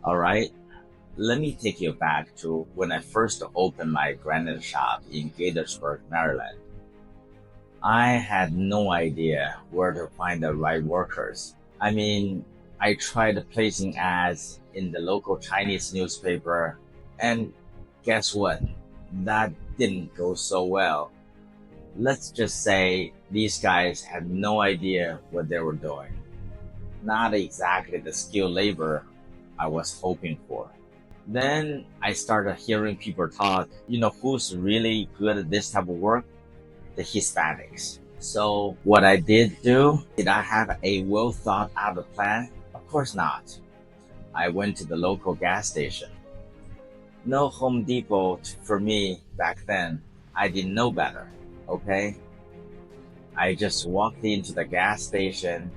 All right, let me take you back to when I first opened my granite shop in Gaithersburg, Maryland. I had no idea where to find the right workers. I mean, I tried placing ads in the local Chinese newspaper, and guess what? That didn't go so well. Let's just say these guys had no idea what they were doing. Not exactly the skilled labor I was hoping for. Then I started hearing people talk, who's really good at this type of work? The Hispanics. So what I did I have a well thought out plan? Of course not. I went to the local gas station. No Home Depot for me back then. I didn't know better. Okay. I just walked into the gas station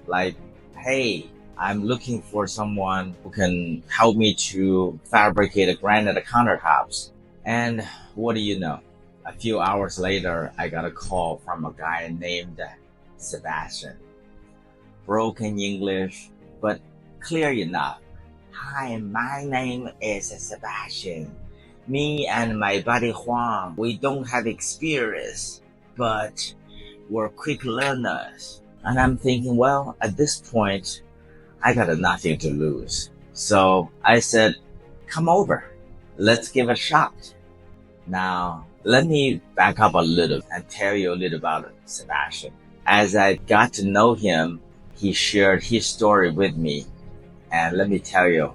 like, hey, I'm looking for someone who can help me to fabricate a granite countertops. And what do you know? A few hours later, I got a call from a guy named Sebastian. Broken English, but clear enough. Hi, my name is Sebastian. Me and my buddy Huang, we don't have experience, but we're quick learners. And I'm thinking, well, at this point, I got nothing to lose. So I said, come over. Let's give it a shot. Now, let me back up a little and tell you a little about Sebastian. As I got to know him, he shared his story with me. And let me tell you,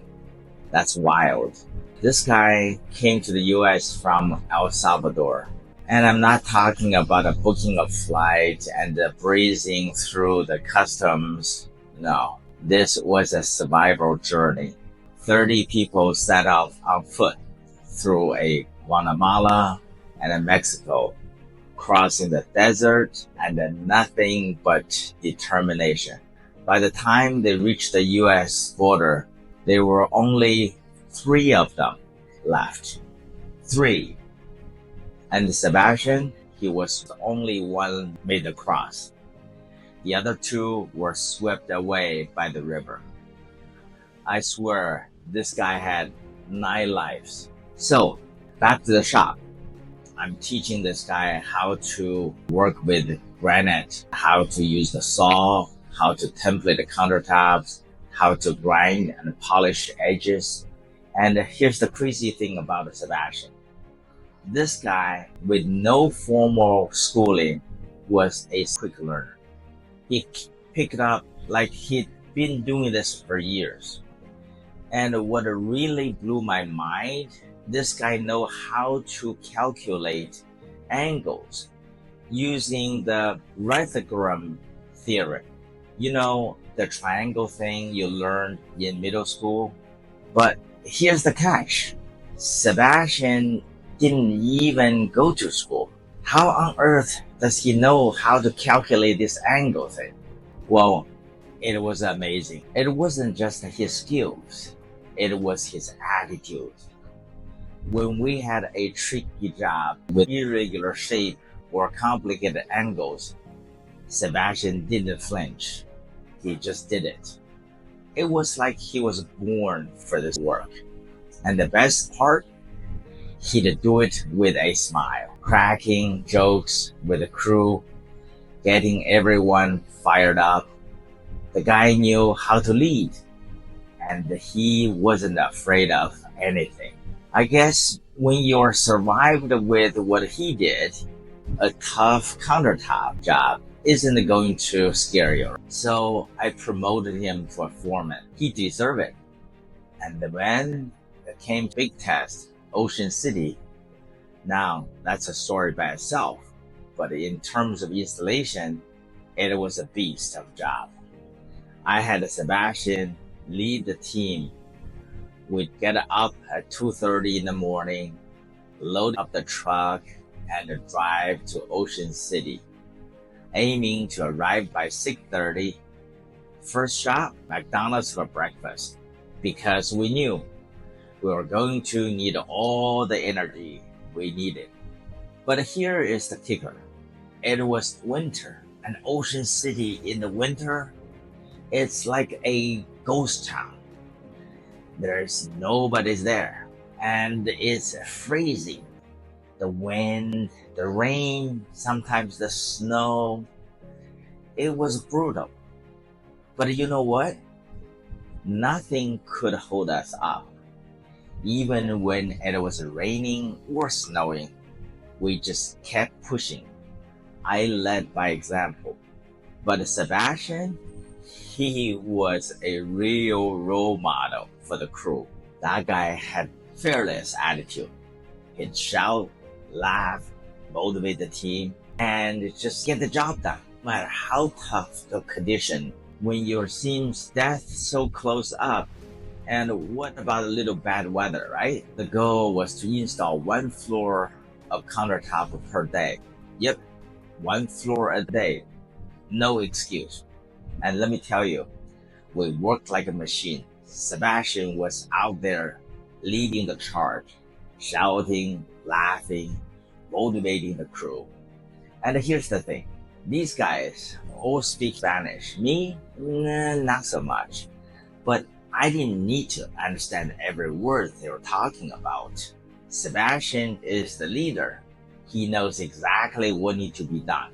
that's wild. This guy came to the US from El Salvador. And I'm not talking about a booking of flight and breezing through the customs. No, this was a survival journey. 30 people set off on foot through a Guatemala and a Mexico, crossing the desert and nothing but determination. By the time they reached the US border, there were only 3 of them left. 3. And Sebastian, he was the only one made the cross. The other 2 were swept away by the river. I swear, this guy had 9 lives. So, back to the shop. I'm teaching this guy how to work with granite, how to use the saw, how to template the countertops, how to grind and polish edges. And here's the crazy thing about Sebastian. This guy, with no formal schooling, was a quick learner. He picked up like he'd been doing this for years. And what really blew my mind, this guy knows how to calculate angles using the Pythagorean theorem. You know, the triangle thing you learned in middle school? But here's the catch. Sebastian didn't even go to school. How on earth does he know how to calculate this angle thing? Well, it was amazing. It wasn't just his skills. It was his attitude. When we had a tricky job with irregular shape or complicated angles, Sebastian didn't flinch. He just did it. It was like he was born for this work. And the best part, he'd do it with a smile, cracking jokes with the crew, getting everyone fired up. The guy knew how to lead, and he wasn't afraid of anything. I guess when you're survived with what he did, a tough countertop job isn't going to scare you. So I promoted him to a foreman. He deserved it. And when it came big test, Ocean City, now that's a story by itself. But in terms of installation, it was a beast of a job. I had Sebastian lead the team. We'd get up at 2:30 in the morning, load up the truck, and drive to Ocean City, aiming to arrive by 6:30. First stop, McDonald's for breakfast, because we knew we were going to need all the energy we needed. But here is the kicker. It was winter, and Ocean City in the winter, it's like a ghost town. There's nobody's there. And it's freezing. The wind, the rain, sometimes the snow. It was brutal. But you know what? Nothing could hold us up. Even when it was raining or snowing, we just kept pushing. I led by example. But Sebastian, he was a real role model for the crew. That guy had fearless attitude. He'd shout, laugh, motivate the team, and just get the job done. No matter how tough the condition, when you're seeing death so close up, and what about a little bad weather, right? The goal was to install 1 floor of countertop per day. Yep, 1 floor a day. No excuse. And let me tell you, we worked like a machine. Sebastian was out there leading the charge, shouting, laughing, motivating the crew. And here's the thing. These guys all speak Spanish. Me, not so much. But I didn't need to understand every word they were talking about. Sebastian is the leader. He knows exactly what needs to be done.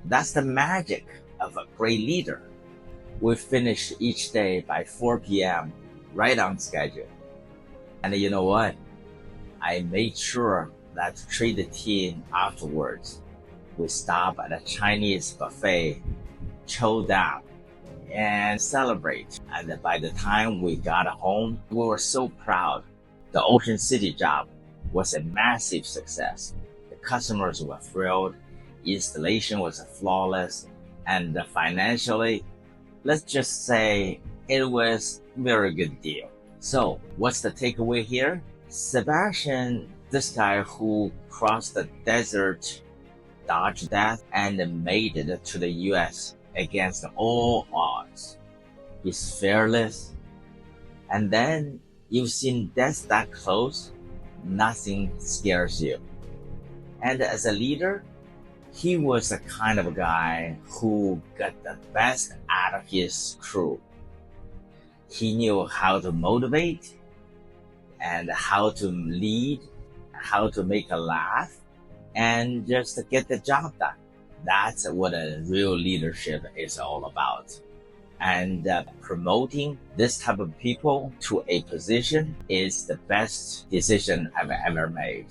That's the magic of a great leader. We finished each day by 4 p.m., right on schedule. And you know what? I made sure that to treat the team afterwards. We stopped at a Chinese buffet, chow down, and celebrate. And by the time we got home, we were so proud. The Ocean City job was a massive success. The customers were thrilled, installation was flawless, and financially, let's just say it was a very good deal. So what's the takeaway here? Sebastian, this guy who crossed the desert, dodged death, and made it to the US against all odds. He's fearless. And then you've seen death that close, nothing scares you. And as a leader, he was the kind of guy who got the best out of his crew. He knew how to motivate and how to lead, how to make a laugh, and just to get the job done. That's what a real leadership is all about. And promoting this type of people to a position is the best decision I've ever made.